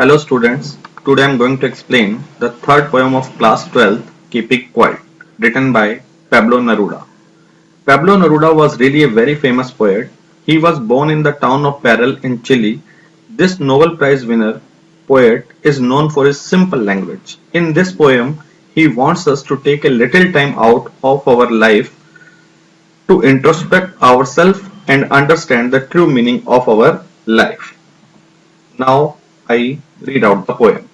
Hello students, today I am going to explain the third poem of class 12th, Keeping Quiet, written by Pablo Neruda. Pablo Neruda was really a very famous poet. He was born in the town of Parral in Chile. This Nobel Prize winner poet is known for his simple language. In this poem, he wants us to take a little time out of our life to introspect ourselves and understand the true meaning of our life. Now I read out the poem.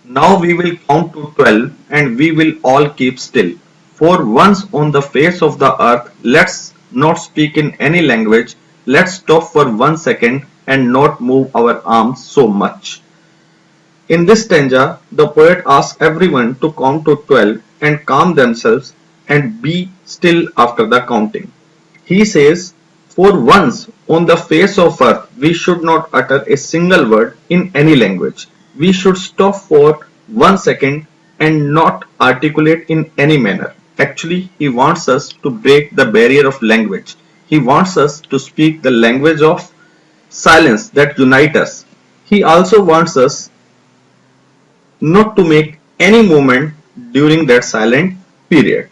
Now we will count to 12 and we will all keep still. For once on the face of the earth, let's not speak in any language. Let's stop for 1 second and not move our arms so much. In this stanza, the poet asks everyone to count to 12 and calm themselves and be still after the counting. He says, for once on the face of earth, we should not utter a single word in any language. We should stop for 1 second and not articulate in any manner. Actually, he wants us to break the barrier of language. He wants us to speak the language of silence that unites us. He also wants us not to make any movement during that silent period.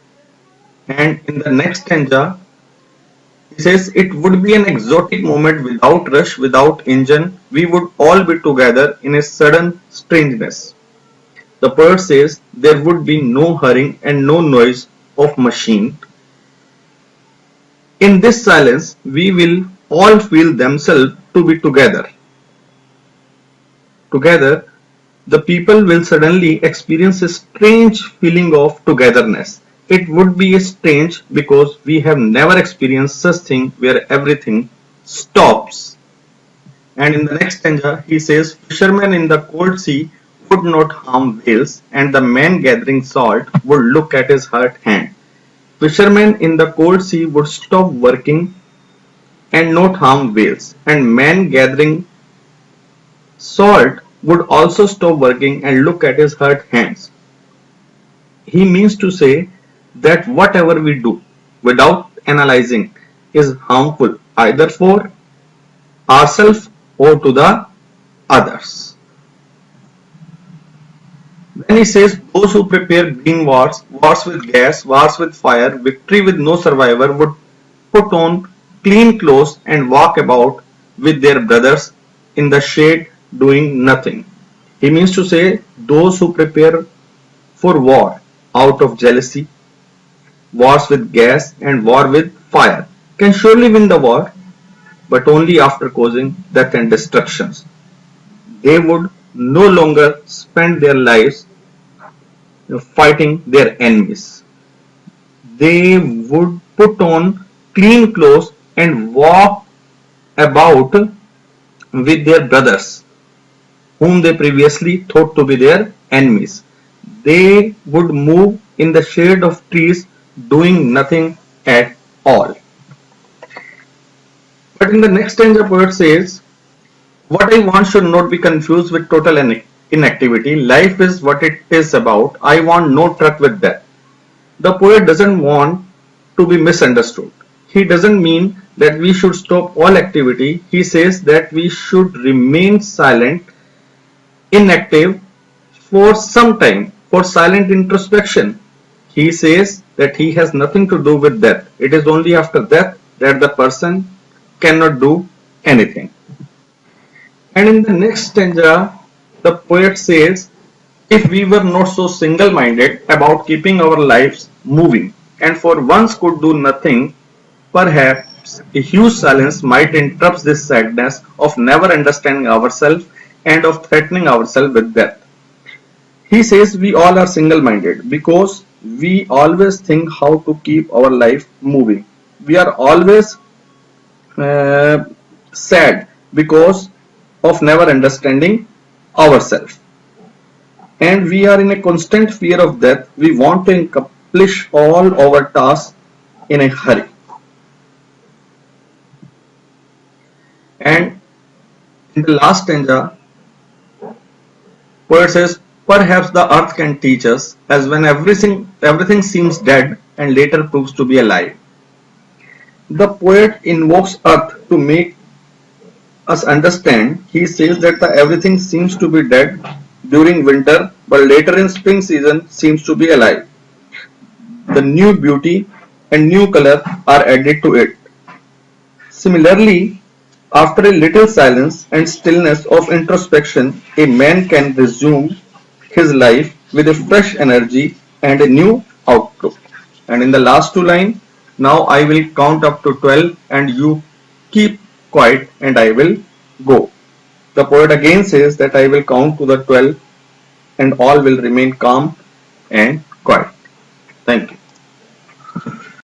And in the next stanza, he says it would be an exotic moment without rush, without engine. We would all be together in a sudden strangeness. The poet says there would be no hurrying and no noise of machine. In this silence, we will all feel themselves to be together. Together, the people will suddenly experience a strange feeling of togetherness. It would be strange because we have never experienced such thing where everything stops. And in the next stanza, he says, fishermen in the cold sea would not harm whales, and the man gathering salt would look at his hurt hand. Fishermen in the cold sea would stop working and not harm whales, and man gathering salt would also stop working and look at his hurt hands. He means to say that whatever we do without analyzing is harmful either for ourselves or to the others. Then he says those who prepare green wars, wars with gas, wars with fire, victory with no survivor would put on clean clothes and walk about with their brothers in the shade doing nothing. He means to say those who prepare for war out of jealousy, wars with gas and war with fire can surely win the war, but only after causing death and destructions. They would no longer spend their lives fighting their enemies. They would put on clean clothes and walk about with their brothers, whom they previously thought to be their enemies. They would move in the shade of trees doing nothing at all. But in the next stanza, poet says, what I want should not be confused with total inactivity. Life is what it is about. I want no truck with that. The poet doesn't want to be misunderstood. He doesn't mean that we should stop all activity. He says that we should remain silent, inactive for some time, for silent introspection. He says that he has nothing to do with death. It is only after death that the person cannot do anything. And in the next stanza, the poet says, if we were not so single-minded about keeping our lives moving and for once could do nothing, perhaps a huge silence might interrupt this sadness of never understanding ourselves and of threatening ourselves with death. He says we all are single-minded because we always think how to keep our life moving. We are always sad because of never understanding ourselves. And we are in a constant fear of death. We want to accomplish all our tasks in a hurry. And in the last stanza, poet says, perhaps the earth can teach us, as when everything seems dead and later proves to be alive. The poet invokes earth to make us understand, he says that everything seems to be dead during winter, but later in spring season seems to be alive. The new beauty and new color are added to it. Similarly, after a little silence and stillness of introspection, a man can resume his life with a fresh energy and a new outlook. And in the last two lines, now I will count up to 12 and you keep quiet and I will go. The poet again says that I will count to the 12 and all will remain calm and quiet. Thank you.